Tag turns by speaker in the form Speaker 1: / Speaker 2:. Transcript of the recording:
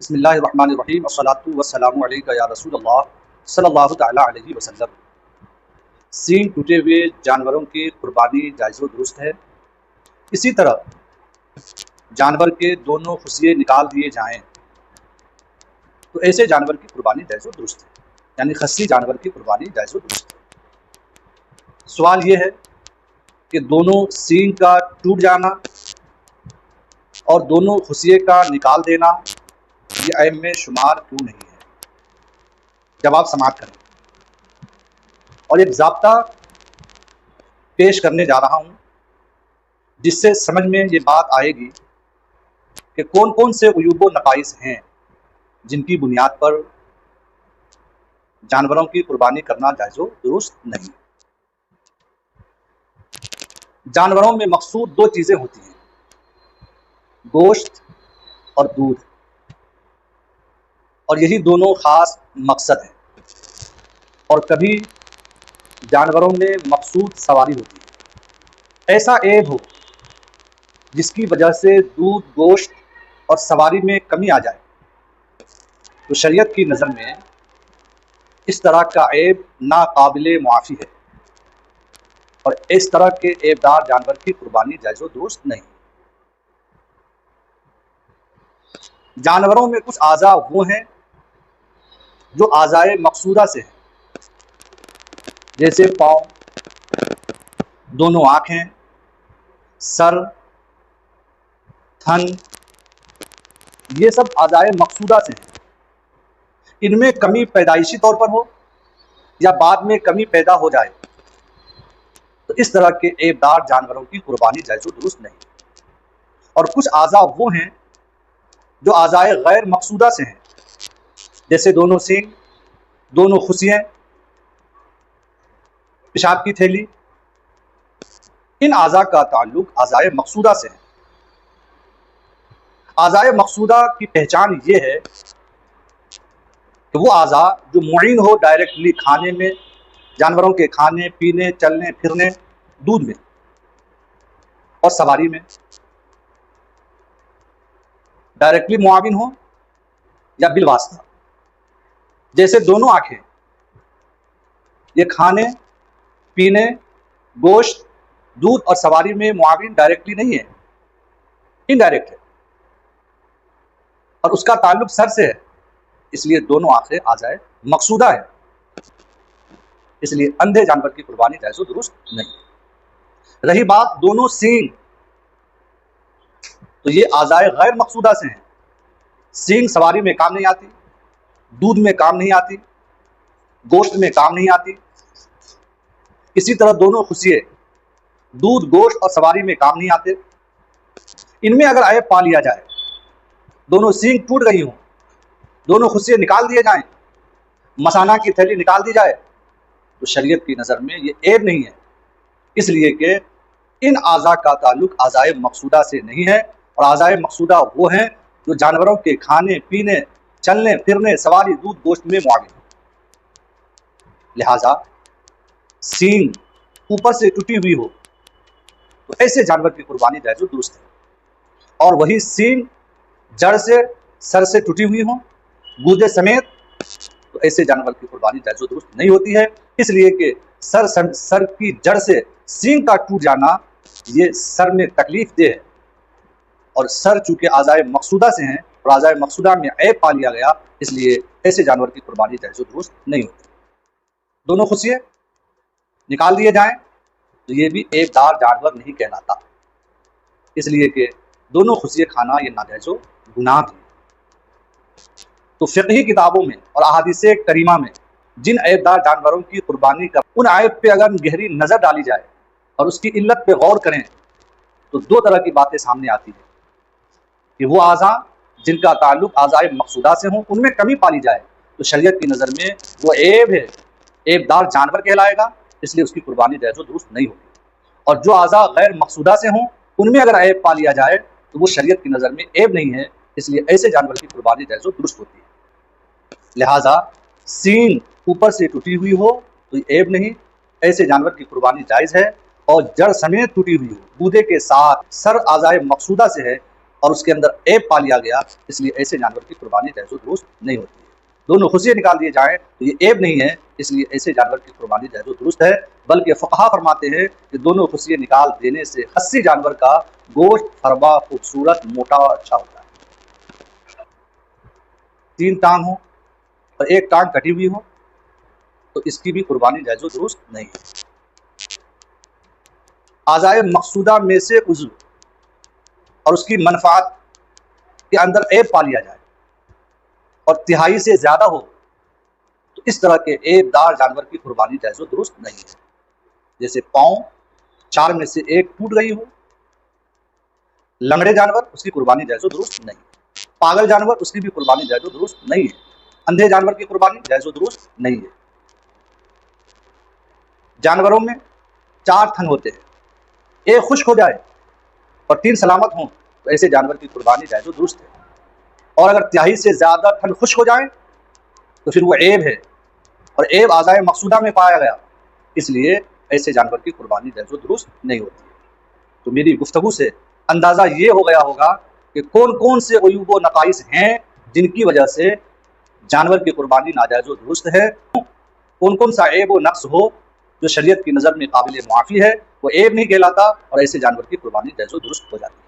Speaker 1: بسم اللہ الرحمن الرحیم والصلاۃ والسلام علیک یا رسول اللہ صلی اللہ تعالیٰ علیہ وسلم۔ سینگ ٹوٹے ہوئے جانوروں کی قربانی جائز و درست ہے۔ اسی طرح جانور کے دونوں خصیے نکال دیے جائیں تو ایسے جانور کی قربانی جائز و درست ہے، یعنی خصی جانور کی قربانی جائز و درست ہے۔ سوال یہ ہے کہ دونوں سینگ کا ٹوٹ جانا اور دونوں خصیے کا نکال دینا یہ عیب میں شمار کیوں نہیں ہے؟ جواب سماعت کریں۔ اور ایک ضابطہ پیش کرنے جا رہا ہوں جس سے سمجھ میں یہ بات آئے گی کہ کون کون سے عیوب و نقائص ہیں جن کی بنیاد پر جانوروں کی قربانی کرنا جائز و درست نہیں۔ جانوروں میں مقصود دو چیزیں ہوتی ہیں، گوشت اور دودھ، اور یہی دونوں خاص مقصد ہیں۔ اور کبھی جانوروں میں مقصود سواری ہوتی ہے، ایسا عیب ہو جس کی وجہ سے دودھ، گوشت اور سواری میں کمی آ جائے تو شریعت کی نظر میں اس طرح کا عیب ناقابل معافی ہے، اور اس طرح کے عیب دار جانور کی قربانی جائز و درست نہیں۔ جانوروں میں کچھ اعضاء وہ ہیں جو اعضائے مقصودہ سے ہیں، جیسے پاؤں، دونوں آنکھیں، سر، تھن، یہ سب اعضائے مقصودہ سے ہیں۔ ان میں کمی پیدائشی طور پر ہو یا بعد میں کمی پیدا ہو جائے تو اس طرح کے عیب دار جانوروں کی قربانی جائز و درست نہیں۔ اور کچھ اعضاء وہ ہیں جو اعضائے غیر مقصودہ سے ہیں، جیسے دونوں سینگ، دونوں خصیے، پیشاب کی تھیلی۔ ان اعضاء کا تعلق اعضائے مقصودہ سے ہے۔ اعضائے مقصودہ کی پہچان یہ ہے کہ وہ اعضاء جو معین ہو ڈائریکٹلی کھانے میں، جانوروں کے کھانے، پینے، چلنے پھرنے، دودھ میں اور سواری میں ڈائریکٹلی معاون ہو یا بالواسطہ۔ جیسے دونوں آنکھیں، یہ کھانے، پینے، گوشت، دودھ اور سواری میں معاون ڈائریکٹلی نہیں ہے، انڈائریکٹ ہے، اور اس کا تعلق سر سے ہے، اس لیے دونوں آنکھیں اعضائے مقصودہ ہے، اس لیے اندھے جانور کی قربانی جائز و درست نہیں۔ رہی بات دونوں سینگ، تو یہ اعضائے غیر مقصودہ سے ہیں۔ سینگ سواری میں کام نہیں آتی، دودھ میں کام نہیں آتی، گوشت میں کام نہیں آتی۔ اسی طرح دونوں خصیے دودھ، گوشت اور سواری میں کام نہیں آتے۔ ان میں اگر عیب پا لیا جائے، دونوں سینگ ٹوٹ گئی ہوں، دونوں خصیے نکال دیے جائیں، مثانہ کی تھیلی نکال دی جائے تو شریعت کی نظر میں یہ عیب نہیں ہے، اس لیے کہ ان اعضاء کا تعلق اعضائے مقصودہ سے نہیں ہے، اور اعضائے مقصودہ وہ ہیں جو جانوروں کے کھانے، پینے، چلنے پھرنے، سواری، دودھ، گوشت میں معاون ہیں۔ لہذا سینگ اوپر سے ٹوٹی ہوئی ہو تو ایسے جانور کی قربانی جائز و درست ہے، اور وہی سینگ جڑ سے، سر سے ٹوٹی ہوئی ہو، گودے سمیت، تو ایسے جانور کی قربانی جائز و درست نہیں ہوتی ہے، اس لیے کہ سر کی جڑ سے سینگ کا ٹوٹ جانا یہ سر میں تکلیف دہ ہے، اور سر چونکہ اعضائے مقصودہ سے ہیں اور اعضائے مقصودہ میں عیب پا لیا گیا، اس لیے ایسے جانور کی قربانی جائز و درست نہیں ہوتی۔ دونوں خصیے نکال دیے جائیں تو یہ بھی عیب دار جانور نہیں کہلاتا، اس لیے کہ دونوں خصیے کھانا یہ ناجائز و گناہ بھی۔ تو فقہی کتابوں میں اور احادیث کریمہ میں جن عیب دار جانوروں کی قربانی کا ان عیب پہ اگر گہری نظر ڈالی جائے اور اس کی علت پہ غور کریں تو دو طرح کی باتیں سامنے آتی ہیں کہ وہ اعضاء جن کا تعلق اعضائے مقصودہ سے ہوں ان میں کمی پالی جائے تو شریعت کی نظر میں وہ عیب ہے، عیب دار جانور کہلائے گا، اس لیے اس کی قربانی جائز و درست نہیں ہوگی۔ اور جو اعضاء غیر مقصودہ سے ہوں ان میں اگر عیب پا لیا جائے تو وہ شریعت کی نظر میں عیب نہیں ہے، اس لیے ایسے جانور کی قربانی جائز و درست ہوتی ہے۔ لہٰذا سینگ اوپر سے ٹوٹی ہوئی ہو تو یہ عیب نہیں، ایسے جانور کی قربانی جائز ہے، اور جڑ سمیت ٹوٹی ہوئی ہو، گودے کے ساتھ، سر اعضائے مقصودہ سے ہے اور اس کے اندر عیب پا لیا گیا، اس لیے ایسے جانور کی قربانی جائز و درست نہیں ہوتی ہے۔ دونوں خصیے نکال دیے جائیں تو یہ عیب نہیں ہے، اس لیے ایسے جانور کی قربانی جائز و درست ہے، بلکہ فقہا فرماتے ہیں کہ دونوں خصیے نکال دینے سے خصی جانور کا گوشت فربا، خوبصورت، موٹا اور اچھا ہوتا ہے۔ 3 ٹانگ ہوں اور ایک ٹانگ کٹی ہوئی ہو تو اس کی بھی قربانی جائز و درست نہیں ہے۔ اعضائے مقصودہ میں سے عضو اور اس کی منفعت کے اندر عیب پا لیا جائے اور تہائی سے زیادہ ہو تو اس طرح کے عیب دار جانور کی قربانی جائز و درست نہیں ہے۔ جیسے پاؤں 4 میں سے 1 ٹوٹ گئی ہو، لنگڑے جانور، اس کی قربانی جائز و درست نہیں ہے۔ پاگل جانور، اس کی بھی قربانی جائز و درست نہیں ہے۔ اندھے جانور کی قربانی جائز و درست نہیں ہے۔ جانوروں میں 4 تھن ہوتے ہیں، 1 خشک ہو جائے اور 3 سلامت ہوں تو ایسے جانور کی قربانی جائز و درست ہے، اور اگر تہائی سے زیادہ تھن خشک ہو جائیں تو پھر وہ عیب ہے، اور عیب اعضائے مقصودہ میں پایا گیا، اس لیے ایسے جانور کی قربانی جائز و درست نہیں ہوتی ہے۔ تو میری گفتگو سے اندازہ یہ ہو گیا ہوگا کہ کون کون سے عیوب و نقائص ہیں جن کی وجہ سے جانور کی قربانی ناجائز و درست ہے، کون کون سا عیب و نقص ہو جو شریعت کی نظر میں قابل معافی ہے وہ عیب نہیں کہلاتا، اور ایسے جانور کی قربانی جائز و درست ہو جاتی ہے۔